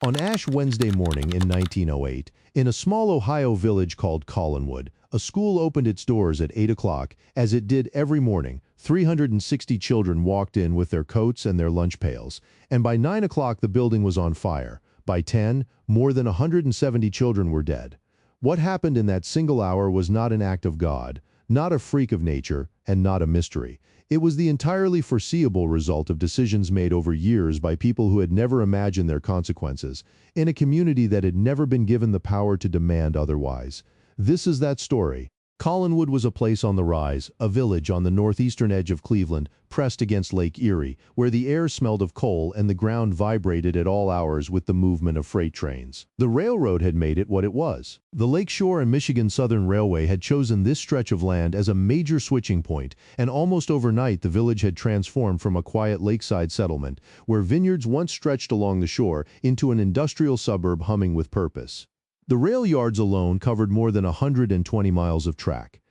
On Ash Wednesday morning in 1908, in a small Ohio village called Collinwood, a school opened its doors at 8 o'clock. As it did every morning, 360 children walked in with their coats and their lunch pails, and by 9 o'clock the building was on fire. By 10, more than 170 children were dead. What happened in that single hour was not an act of God, not a freak of nature, and not a mystery. It was the entirely foreseeable result of decisions made over years by people who had never imagined their consequences, in a community that had never been given the power to demand otherwise. This is that story. Collinwood was a place on the rise, a village on the northeastern edge of Cleveland, pressed against Lake Erie, where the air smelled of coal and the ground vibrated at all hours with the movement of freight trains. The railroad had made it what it was. The Lakeshore and Michigan Southern Railway had chosen this stretch of land as a major switching point, and almost overnight the village had transformed from a quiet lakeside settlement, where vineyards once stretched along the shore, into an industrial suburb humming with purpose. The rail yards alone covered more than 120 miles of track.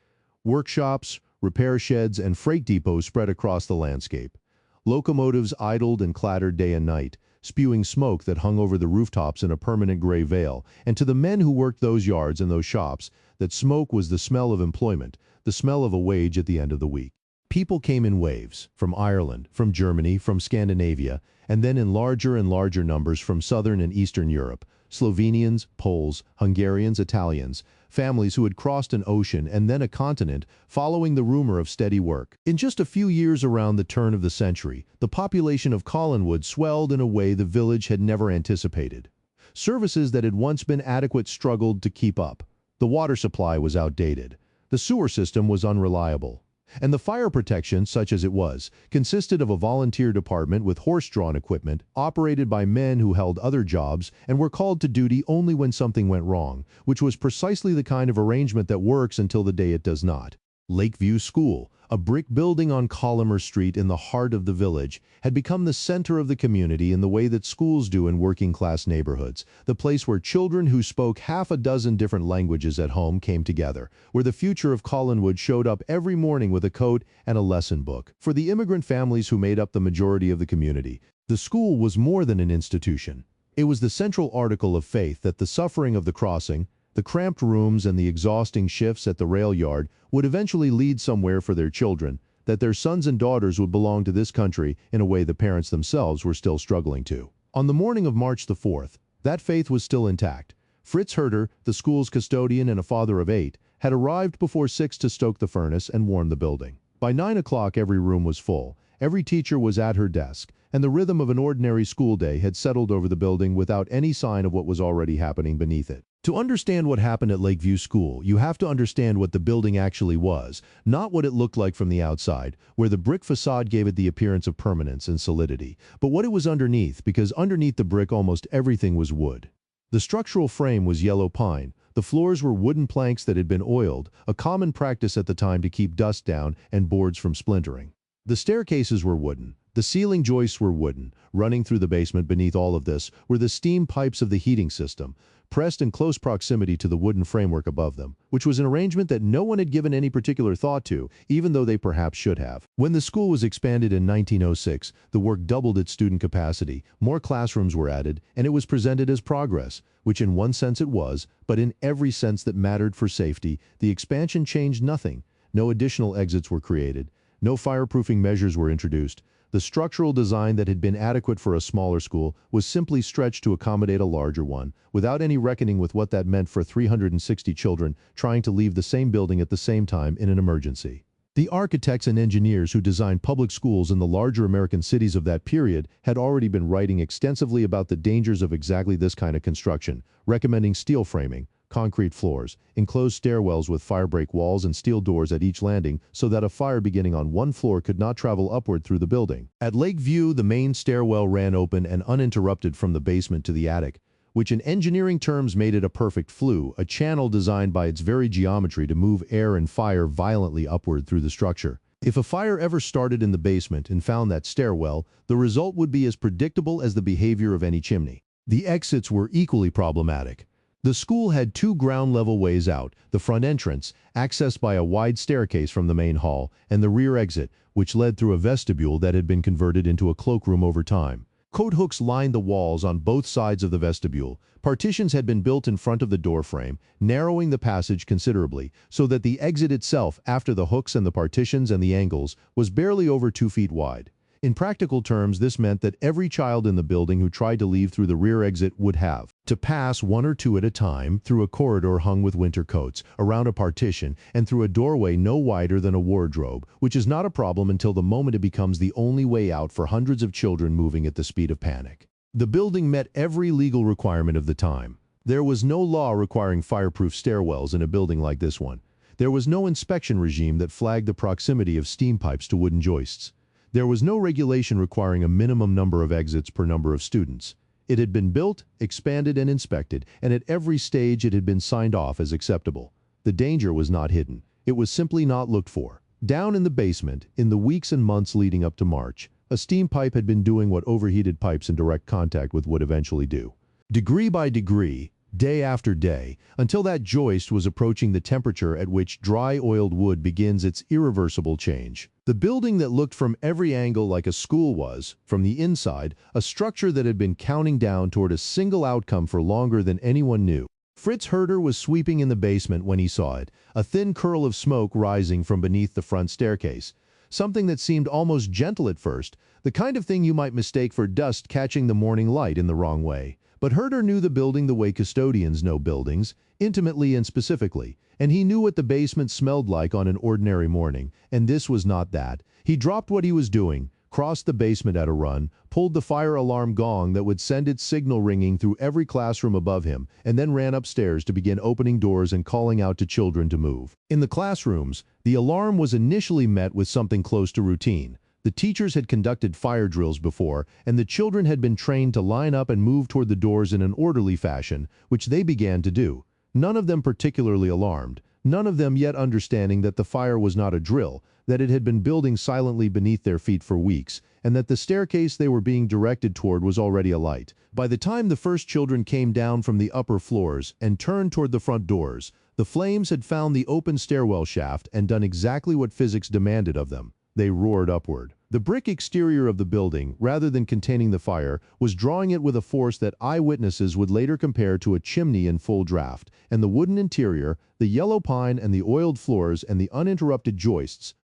Workshops, repair sheds, and freight depots spread across the landscape. Locomotives idled and clattered day and night, spewing smoke that hung over the rooftops in a permanent gray veil, and to the men who worked those yards and those shops, that smoke was the smell of employment, the smell of a wage at the end of the week. People came in waves, from Ireland, from Germany, from Scandinavia, and then in larger and larger numbers from Southern and Eastern Europe. Slovenians, Poles, Hungarians, Italians, families who had crossed an ocean and then a continent, following the rumor of steady work. In just a few years around the turn of the century, the population of Collinwood swelled in a way the village had never anticipated. Services that had once been adequate struggled to keep up. The water supply was outdated. The sewer system was unreliable. And the fire protection, such as it was, consisted of a volunteer department with horse-drawn equipment, operated by men who held other jobs and were called to duty only when something went wrong, which was precisely the kind of arrangement that works until the day it does not. Lakeview School, a brick building on Collimer Street in the heart of the village, had become the center of the community in the way that schools do in working-class neighborhoods, the place where children who spoke half a dozen different languages at home came together, where the future of Collinwood showed up every morning with a coat and a lesson book. For the immigrant families who made up the majority of the community, the school was more than an institution. It was the central article of faith that the suffering of the crossing, the cramped rooms and the exhausting shifts at the rail yard would eventually lead somewhere for their children, that their sons and daughters would belong to this country in a way the parents themselves were still struggling to. On the morning of March the 4th, that faith was still intact. Fritz Herter, the school's custodian and a father of 8, had arrived before 6 to stoke the furnace and warm the building. By 9 o'clock every room was full, every teacher was at her desk, and the rhythm of an ordinary school day had settled over the building without any sign of what was already happening beneath it. To understand what happened at Lakeview School, you have to understand what the building actually was, not what it looked like from the outside, where the brick facade gave it the appearance of permanence and solidity, but what it was underneath, because underneath the brick almost everything was wood. The structural frame was yellow pine, the floors were wooden planks that had been oiled, a common practice at the time to keep dust down and boards from splintering. The staircases were wooden. The ceiling joists were wooden. Running through the basement beneath all of this were the steam pipes of the heating system, pressed in close proximity to the wooden framework above them, which was an arrangement that no one had given any particular thought to, even though they perhaps should have. When the school was expanded in 1906, the work doubled its student capacity, more classrooms were added, and it was presented as progress, which in one sense it was, but in every sense that mattered for safety, the expansion changed nothing. No additional exits were created. No fireproofing measures were introduced. The structural design that had been adequate for a smaller school was simply stretched to accommodate a larger one, without any reckoning with what that meant for 360 children trying to leave the same building at the same time in an emergency. The architects and engineers who designed public schools in the larger American cities of that period had already been writing extensively about the dangers of exactly this kind of construction, recommending steel framing, concrete floors, enclosed stairwells with firebreak walls and steel doors at each landing so that a fire beginning on one floor could not travel upward through the building. At Lakeview, the main stairwell ran open and uninterrupted from the basement to the attic, which in engineering terms made it a perfect flue, a channel designed by its very geometry to move air and fire violently upward through the structure. If a fire ever started in the basement and found that stairwell, the result would be as predictable as the behavior of any chimney. The exits were equally problematic. The school had 2 ground-level ways out, the front entrance, accessed by a wide staircase from the main hall, and the rear exit, which led through a vestibule that had been converted into a cloakroom over time. Coat hooks lined the walls on both sides of the vestibule. Partitions had been built in front of the doorframe, narrowing the passage considerably, so that the exit itself, after the hooks and the partitions and the angles, was barely over 2 feet wide. In practical terms, this meant that every child in the building who tried to leave through the rear exit would have to pass one or two at a time through a corridor hung with winter coats, around a partition, and through a doorway no wider than a wardrobe, which is not a problem until the moment it becomes the only way out for hundreds of children moving at the speed of panic. The building met every legal requirement of the time. There was no law requiring fireproof stairwells in a building like this one. There was no inspection regime that flagged the proximity of steam pipes to wooden joists. There was no regulation requiring a minimum number of exits per number of students. It had been built, expanded, and inspected, and at every stage it had been signed off as acceptable. The danger was not hidden. It was simply not looked for. Down in the basement, in the weeks and months leading up to March, a steam pipe had been doing what overheated pipes in direct contact with would eventually do. Degree by degree, day after day, until that joist was approaching the temperature at which dry oiled wood begins its irreversible change. The building that looked from every angle like a school was, from the inside, a structure that had been counting down toward a single outcome for longer than anyone knew. Fritz Herder was sweeping in the basement when he saw it, a thin curl of smoke rising from beneath the front staircase. Something that seemed almost gentle at first, the kind of thing you might mistake for dust catching the morning light in the wrong way. But Herder knew the building the way custodians know buildings, intimately and specifically, and he knew what the basement smelled like on an ordinary morning, and this was not that. He dropped what he was doing, crossed the basement at a run, pulled the fire alarm gong that would send its signal ringing through every classroom above him, and then ran upstairs to begin opening doors and calling out to children to move. In the classrooms, the alarm was initially met with something close to routine. The teachers had conducted fire drills before, and the children had been trained to line up and move toward the doors in an orderly fashion, which they began to do. None of them particularly alarmed, none of them yet understanding that the fire was not a drill, that it had been building silently beneath their feet for weeks, and that the staircase they were being directed toward was already alight. By the time the first children came down from the upper floors and turned toward the front doors, the flames had found the open stairwell shaft and done exactly what physics demanded of them. They roared upward. The brick exterior of the building, rather than containing the fire, was drawing it with a force that eyewitnesses would later compare to a chimney in full draft, and the wooden interior, the yellow pine and the oiled floors and the uninterrupted joists.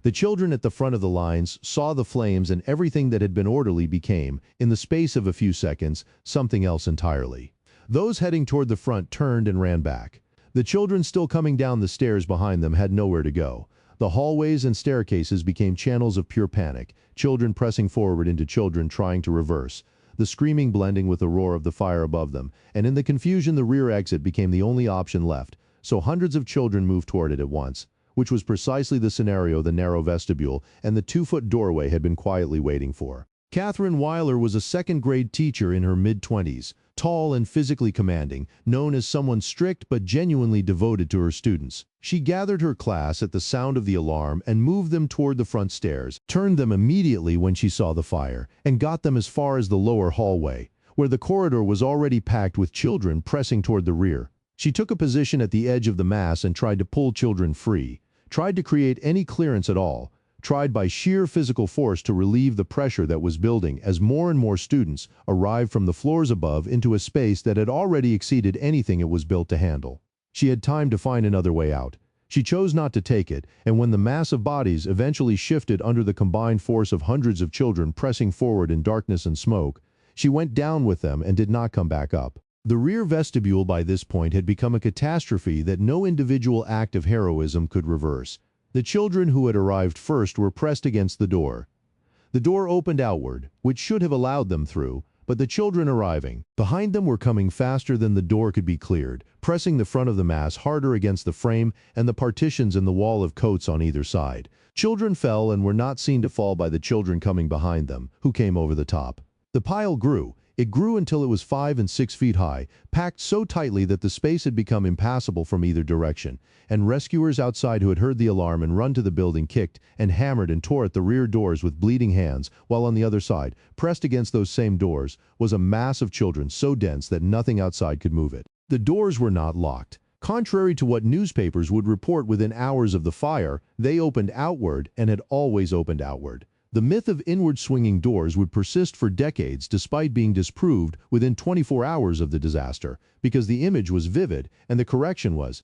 The children at the front of the lines saw the flames, and everything that had been orderly became, in the space of a few seconds, something else entirely. Those heading toward the front turned and ran back. The children still coming down the stairs behind them had nowhere to go. The hallways and staircases became channels of pure panic, children pressing forward into children trying to reverse, the screaming blending with the roar of the fire above them, and in the confusion the rear exit became the only option left, so hundreds of children moved toward it at once, which was precisely the scenario the narrow vestibule and the 2-foot doorway had been quietly waiting for. Catherine Weiler was a second-grade teacher in her mid-20s, tall and physically commanding, known as someone strict but genuinely devoted to her students. She gathered her class at the sound of the alarm and moved them toward the front stairs, turned them immediately when she saw the fire, and got them as far as the lower hallway, where the corridor was already packed with children pressing toward the rear. She took a position at the edge of the mass and tried to pull children free, tried to create any clearance at all, tried by sheer physical force to relieve the pressure that was building as more and more students arrived from the floors above into a space that had already exceeded anything it was built to handle. She had time to find another way out. She chose not to take it, and when the mass of bodies eventually shifted under the combined force of hundreds of children pressing forward in darkness and smoke, she went down with them and did not come back up. The rear vestibule by this point had become a catastrophe that no individual act of heroism could reverse. The children who had arrived first were pressed against the door. The door opened outward, which should have allowed them through, but the children arriving behind them were coming faster than the door could be cleared, pressing the front of the mass harder against the frame and the partitions and the wall of coats on either side. Children fell and were not seen to fall by the children coming behind them, who came over the top. The pile grew. It grew until it was 5 and 6 feet high, packed so tightly that the space had become impassable from either direction, and rescuers outside who had heard the alarm and run to the building kicked and hammered and tore at the rear doors with bleeding hands, while on the other side, pressed against those same doors, was a mass of children so dense that nothing outside could move it. The doors were not locked. Contrary to what newspapers would report within hours of the fire, they opened outward and had always opened outward. The myth of inward swinging doors would persist for decades despite being disproved within 24 hours of the disaster, because the image was vivid and the correction was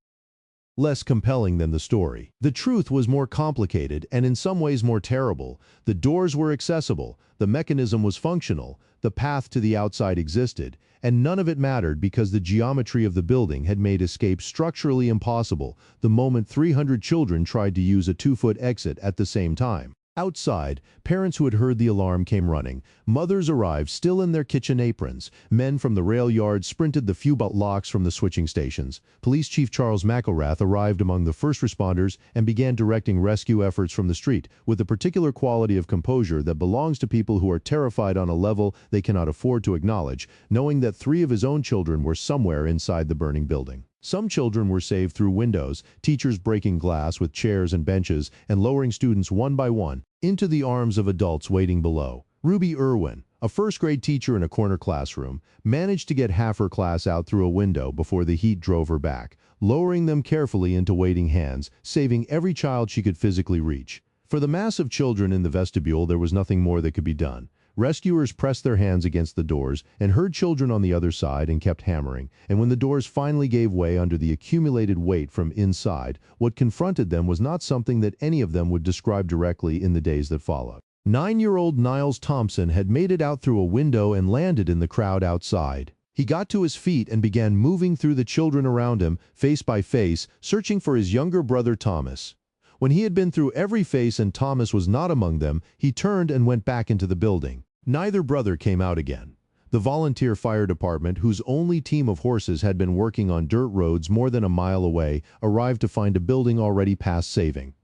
less compelling than the story. The truth was more complicated and in some ways more terrible. The doors were accessible, the mechanism was functional, the path to the outside existed, and none of it mattered because the geometry of the building had made escape structurally impossible the moment 300 children tried to use a 2-foot exit at the same time. Outside, parents who had heard the alarm came running. Mothers arrived still in their kitchen aprons. Men from the rail yard sprinted the few blocks from the switching stations. Police Chief Charles McElrath arrived among the first responders and began directing rescue efforts from the street, with the particular quality of composure that belongs to people who are terrified on a level they cannot afford to acknowledge, knowing that 3 of his own children were somewhere inside the burning building. Some children were saved through windows, teachers breaking glass with chairs and benches and lowering students one by one into the arms of adults waiting below. Ruby Irwin, a first-grade teacher in a corner classroom, managed to get half her class out through a window before the heat drove her back, lowering them carefully into waiting hands, saving every child she could physically reach. For the mass of children in the vestibule, there was nothing more that could be done. Rescuers pressed their hands against the doors and heard children on the other side and kept hammering, and when the doors finally gave way under the accumulated weight from inside, what confronted them was not something that any of them would describe directly in the days that followed. 9-year-old Niles Thompson had made it out through a window and landed in the crowd outside. He got to his feet and began moving through the children around him, face by face, searching for his younger brother Thomas. When he had been through every face and Thomas was not among them, he turned and went back into the building. Neither brother came out again. The volunteer fire department, whose only team of horses had been working on dirt roads more than a mile away, arrived to find a building already past saving.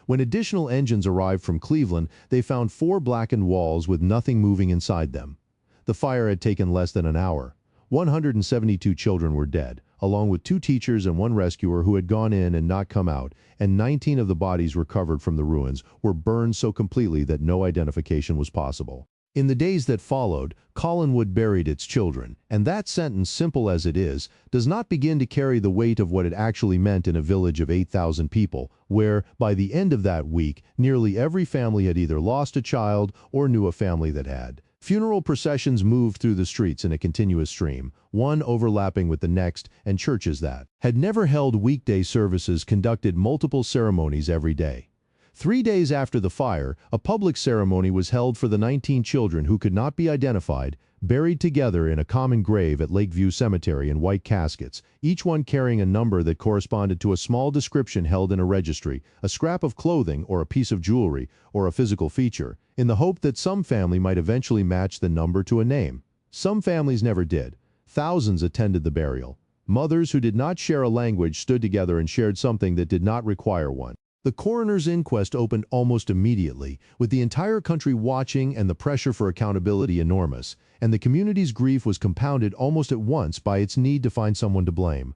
When additional engines arrived from Cleveland, they found 4 blackened walls with nothing moving inside them. The fire had taken less than an hour. 172 children were dead, along with 2 teachers and 1 rescuer who had gone in and not come out, and 19 of the bodies recovered from the ruins were burned so completely that no identification was possible. In the days that followed, Collinwood buried its children, and that sentence, simple as it is, does not begin to carry the weight of what it actually meant in a village of 8,000 people, where, by the end of that week, nearly every family had either lost a child or knew a family that had. Funeral processions moved through the streets in a continuous stream, one overlapping with the next, and churches that had never held weekday services conducted multiple ceremonies every day. 3 days after the fire, a public ceremony was held for the 19 children who could not be identified, buried together in a common grave at Lakeview Cemetery in white caskets, each one carrying a number that corresponded to a small description held in a registry, a scrap of clothing or a piece of jewelry, or a physical feature, in the hope that some family might eventually match the number to a name. Some families never did. Thousands attended the burial. Mothers who did not share a language stood together and shared something that did not require one. The coroner's inquest opened almost immediately, with the entire country watching and the pressure for accountability enormous, and the community's grief was compounded almost at once by its need to find someone to blame.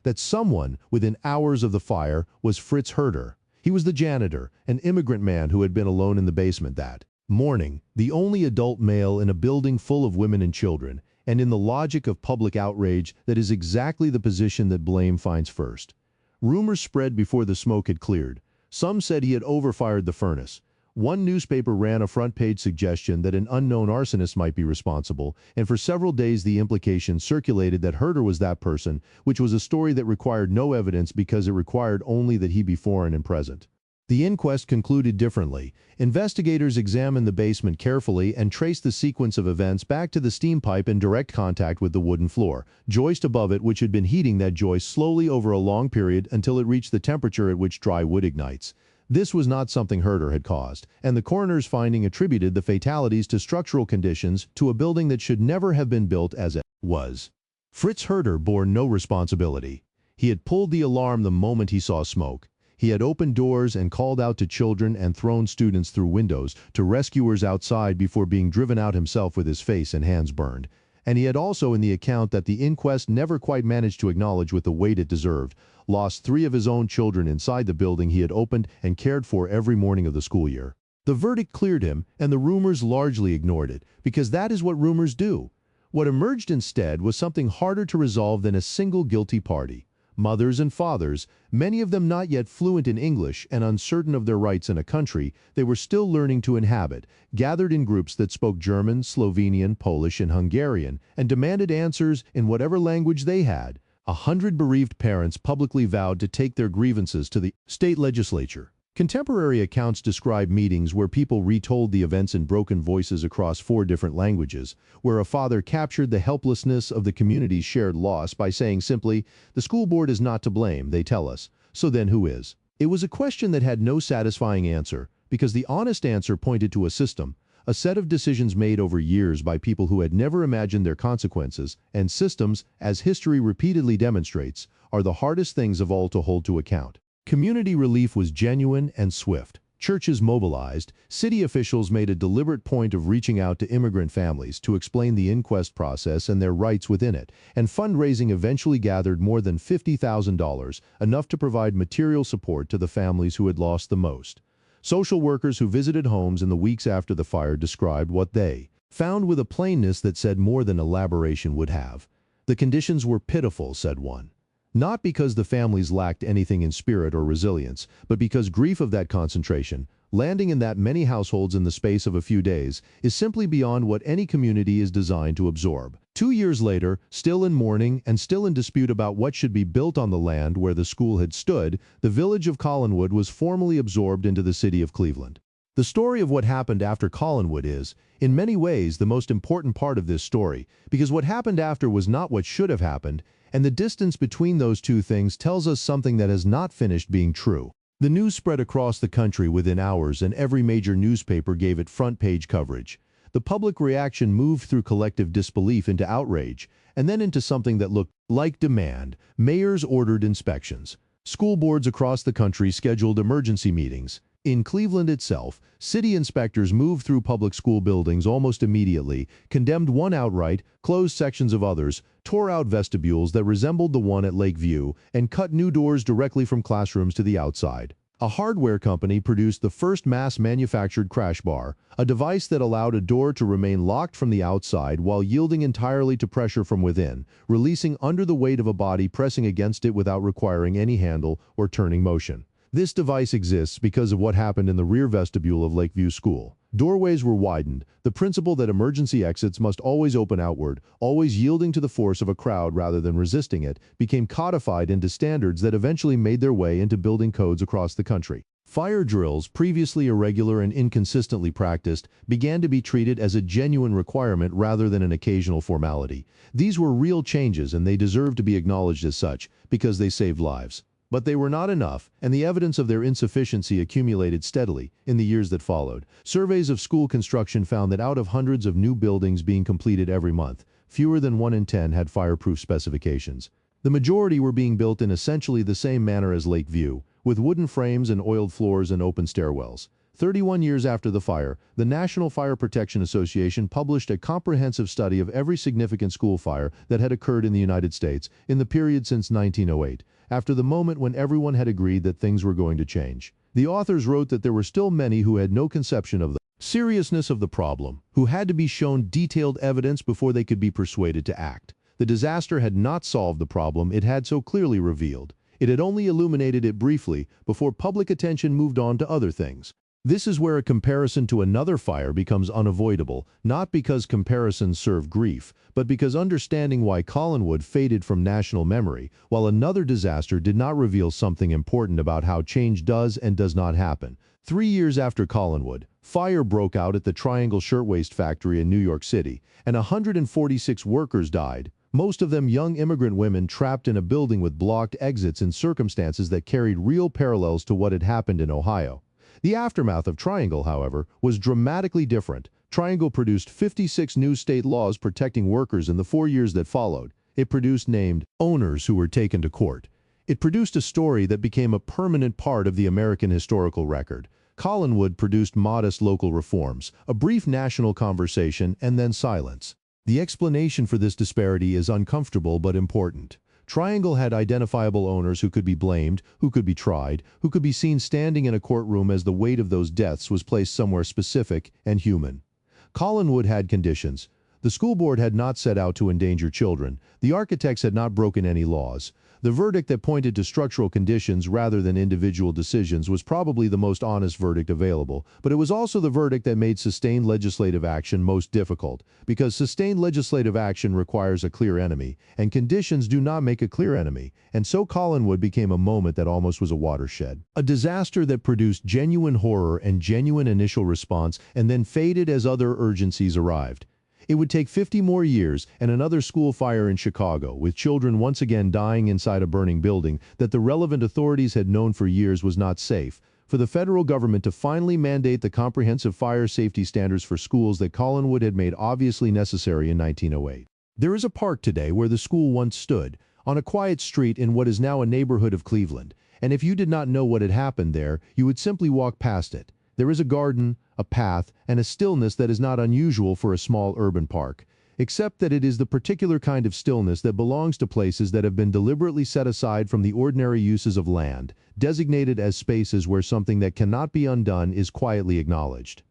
That someone, within hours of the fire, was Fritz Herder. He was the janitor, an immigrant man who had been alone in the basement that morning, the only adult male in a building full of women and children, and in the logic of public outrage, that is exactly the position that blame finds first. Rumors spread before the smoke had cleared. Some said he had overfired the furnace. One newspaper ran a front-page suggestion that an unknown arsonist might be responsible, and for several days the implication circulated that Herder was that person, which was a story that required no evidence because it required only that he be foreign and present. The inquest concluded differently. Investigators examined the basement carefully and traced the sequence of events back to the steam pipe in direct contact with the wooden floor, joist above it which had been heating that joist slowly over a long period until it reached the temperature at which dry wood ignites. This was not something Herder had caused, and the coroner's finding attributed the fatalities to structural conditions to a building that should never have been built as it was. Fritz Herder bore no responsibility. He had pulled the alarm the moment he saw smoke. He had opened doors and called out to children and thrown students through windows to rescuers outside before being driven out himself with his face and hands burned. And he had also, in the account that the inquest never quite managed to acknowledge with the weight it deserved, lost 3 of his own children inside the building he had opened and cared for every morning of the school year. The verdict cleared him, and the rumors largely ignored it, because that is what rumors do. What emerged instead was something harder to resolve than a single guilty party. mothers and fathers, many of them not yet fluent in English and uncertain of their rights in a country they were still learning to inhabit, gathered in groups that spoke German, Slovenian, Polish, and Hungarian, and demanded answers in whatever language they had. 100 bereaved parents publicly vowed to take their grievances to the state legislature. Contemporary accounts describe meetings where people retold the events in broken voices across 4 different languages, where a father captured the helplessness of the community's shared loss by saying simply, "The school board is not to blame, they tell us. So then who is?" It was a question that had no satisfying answer, because the honest answer pointed to a system, a set of decisions made over years by people who had never imagined their consequences, and systems, as history repeatedly demonstrates, are the hardest things of all to hold to account. Community relief was genuine and swift. Churches mobilized, city officials made a deliberate point of reaching out to immigrant families to explain the inquest process and their rights within it, and fundraising eventually gathered more than $50,000, enough to provide material support to the families who had lost the most. Social workers who visited homes in the weeks after the fire described what they found with a plainness that said more than elaboration would have. "The conditions were pitiful," said one. Not because the families lacked anything in spirit or resilience, but because grief of that concentration, landing in that many households in the space of a few days, is simply beyond what any community is designed to absorb. 2 years later, still in mourning and still in dispute about what should be built on the land where the school had stood, the village of Collinwood was formally absorbed into the city of Cleveland. The story of what happened after Collinwood is, in many ways, the most important part of this story, because what happened after was not what should have happened, and the distance between those two things tells us something that has not finished being true. The news spread across the country within hours, and every major newspaper gave it front-page coverage. The public reaction moved through collective disbelief into outrage, and then into something that looked like demand. Mayors ordered inspections. School boards across the country scheduled emergency meetings. In Cleveland itself, city inspectors moved through public school buildings almost immediately, condemned one outright, closed sections of others, tore out vestibules that resembled the one at Lakeview, and cut new doors directly from classrooms to the outside. A hardware company produced the first mass-manufactured crash bar, a device that allowed a door to remain locked from the outside while yielding entirely to pressure from within, releasing under the weight of a body pressing against it without requiring any handle or turning motion. This device exists because of what happened in the rear vestibule of Lakeview School. Doorways were widened, the principle that emergency exits must always open outward, always yielding to the force of a crowd rather than resisting it, became codified into standards that eventually made their way into building codes across the country. Fire drills, previously irregular and inconsistently practiced, began to be treated as a genuine requirement rather than an occasional formality. These were real changes, and they deserved to be acknowledged as such, because they saved lives. But they were not enough, and the evidence of their insufficiency accumulated steadily in the years that followed. Surveys of school construction found that out of hundreds of new buildings being completed every month, fewer than 1 in 10 had fireproof specifications. The majority were being built in essentially the same manner as Lakeview, with wooden frames and oiled floors and open stairwells. 31 years after the fire, the National Fire Protection Association published a comprehensive study of every significant school fire that had occurred in the United States in the period since 1908. After the moment when everyone had agreed that things were going to change. The authors wrote that there were still many who had no conception of the seriousness of the problem, who had to be shown detailed evidence before they could be persuaded to act. The disaster had not solved the problem it had so clearly revealed. It had only illuminated it briefly before public attention moved on to other things. This is where a comparison to another fire becomes unavoidable, not because comparisons serve grief, but because understanding why Collinwood faded from national memory, while another disaster did not reveal something important about how change does and does not happen. 3 years after Collinwood, fire broke out at the Triangle Shirtwaist Factory in New York City, and 146 workers died, most of them young immigrant women trapped in a building with blocked exits in circumstances that carried real parallels to what had happened in Ohio. The aftermath of Triangle, however, was dramatically different. Triangle produced 56 new state laws protecting workers in the 4 years that followed. It produced named owners who were taken to court. It produced a story that became a permanent part of the American historical record. Collinwood produced modest local reforms, a brief national conversation, and then silence. The explanation for this disparity is uncomfortable but important. Triangle had identifiable owners who could be blamed, who could be tried, who could be seen standing in a courtroom as the weight of those deaths was placed somewhere specific and human. Collinwood had conditions. The school board had not set out to endanger children. The architects had not broken any laws. The verdict that pointed to structural conditions rather than individual decisions was probably the most honest verdict available, but it was also the verdict that made sustained legislative action most difficult, because sustained legislative action requires a clear enemy, and conditions do not make a clear enemy, and so Collinwood became a moment that almost was a watershed. A disaster that produced genuine horror and genuine initial response and then faded as other urgencies arrived. It would take 50 more years and another school fire in Chicago, with children once again dying inside a burning building that the relevant authorities had known for years was not safe, for the federal government to finally mandate the comprehensive fire safety standards for schools that Collinwood had made obviously necessary in 1908. There is a park today where the school once stood, on a quiet street in what is now a neighborhood of Cleveland, and if you did not know what had happened there, you would simply walk past it. There is a garden, a path, and a stillness that is not unusual for a small urban park, except that it is the particular kind of stillness that belongs to places that have been deliberately set aside from the ordinary uses of land, designated as spaces where something that cannot be undone is quietly acknowledged.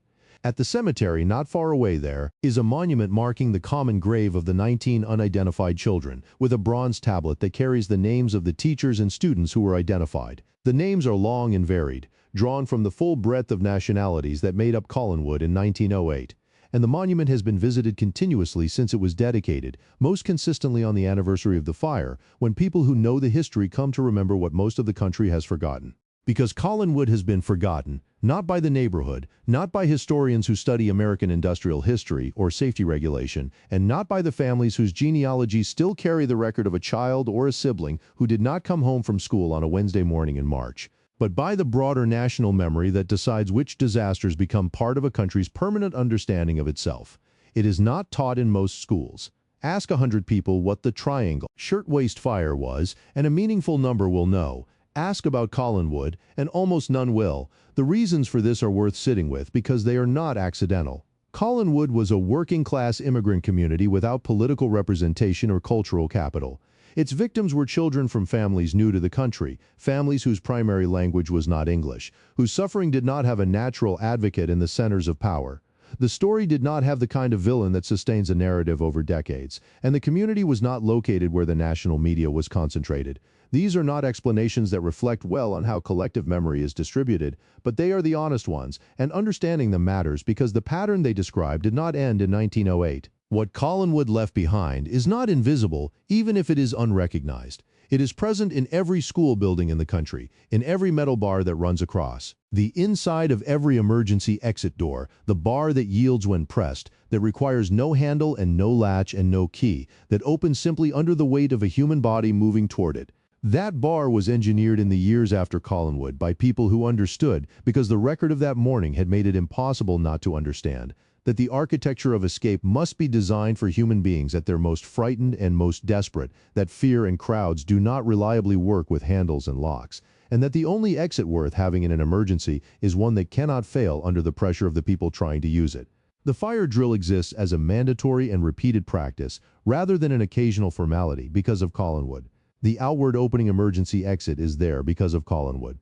At the cemetery not far away there is a monument marking the common grave of the 19 unidentified children, with a bronze tablet that carries the names of the teachers and students who were identified. The names are long and varied, drawn from the full breadth of nationalities that made up Collinwood in 1908, and the monument has been visited continuously since it was dedicated, most consistently on the anniversary of the fire, when people who know the history come to remember what most of the country has forgotten. Because Collinwood has been forgotten, not by the neighborhood, not by historians who study American industrial history or safety regulation, and not by the families whose genealogies still carry the record of a child or a sibling who did not come home from school on a Wednesday morning in March, but by the broader national memory that decides which disasters become part of a country's permanent understanding of itself. It is not taught in most schools. Ask 100 people what the Triangle Shirtwaist Fire was, and a meaningful number will know. Ask about Collinwood, and almost none will. The reasons for this are worth sitting with because they are not accidental. Collinwood was a working-class immigrant community without political representation or cultural capital. Its victims were children from families new to the country, families whose primary language was not English, whose suffering did not have a natural advocate in the centers of power. The story did not have the kind of villain that sustains a narrative over decades, and the community was not located where the national media was concentrated. These are not explanations that reflect well on how collective memory is distributed, but they are the honest ones, and understanding them matters because the pattern they describe did not end in 1908. What Collinwood left behind is not invisible, even if it is unrecognized. It is present in every school building in the country, in every metal bar that runs across, the inside of every emergency exit door, the bar that yields when pressed, that requires no handle and no latch and no key, that opens simply under the weight of a human body moving toward it. That bar was engineered in the years after Collinwood by people who understood, because the record of that morning had made it impossible not to understand, that the architecture of escape must be designed for human beings at their most frightened and most desperate, that fear and crowds do not reliably work with handles and locks, and that the only exit worth having in an emergency is one that cannot fail under the pressure of the people trying to use it. The fire drill exists as a mandatory and repeated practice, rather than an occasional formality, because of Collinwood. The outward opening emergency exit is there because of Collinwood.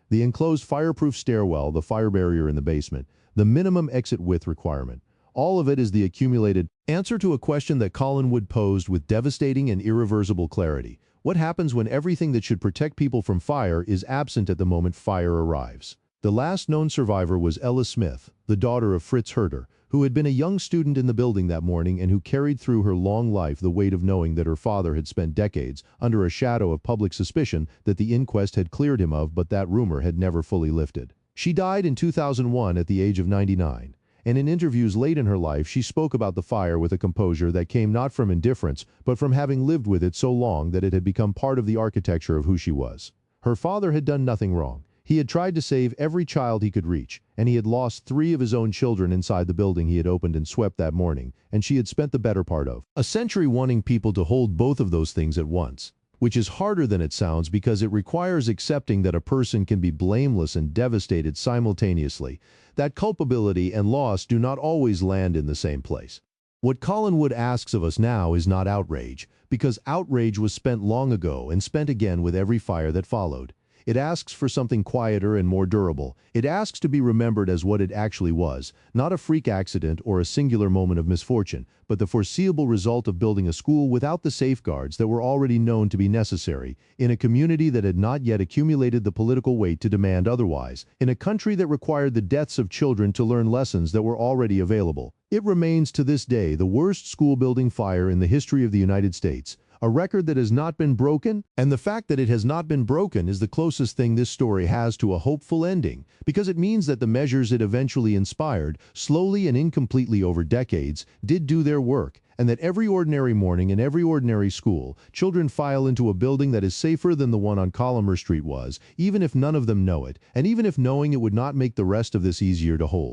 The enclosed fireproof stairwell, the fire barrier in the basement, the minimum exit width requirement. All of it is the accumulated answer to a question that Collinwood posed with devastating and irreversible clarity. What happens when everything that should protect people from fire is absent at the moment fire arrives? The last known survivor was Ella Smith, the daughter of Fritz Herter, who had been a young student in the building that morning and who carried through her long life the weight of knowing that her father had spent decades under a shadow of public suspicion that the inquest had cleared him of, but that rumor had never fully lifted. She died in 2001 at the age of 99, and in interviews late in her life she spoke about the fire with a composure that came not from indifference, but from having lived with it so long that it had become part of the architecture of who she was. Her father had done nothing wrong. He had tried to save every child he could reach, and he had lost 3 of his own children inside the building he had opened and swept that morning, and she had spent the better part of a century wanting people to hold both of those things at once, which is harder than it sounds because it requires accepting that a person can be blameless and devastated simultaneously, that culpability and loss do not always land in the same place. What Collinwood asks of us now is not outrage, because outrage was spent long ago and spent again with every fire that followed. It asks for something quieter and more durable. It asks to be remembered as what it actually was, not a freak accident or a singular moment of misfortune, but the foreseeable result of building a school without the safeguards that were already known to be necessary, in a community that had not yet accumulated the political weight to demand otherwise, in a country that required the deaths of children to learn lessons that were already available. It remains to this day the worst school building fire in the history of the United States, a record that has not been broken, and the fact that it has not been broken is the closest thing this story has to a hopeful ending, because it means that the measures it eventually inspired, slowly and incompletely over decades, did do their work, and that every ordinary morning in every ordinary school, children file into a building that is safer than the one on Collinwood Street was, even if none of them know it, and even if knowing it would not make the rest of this easier to hold.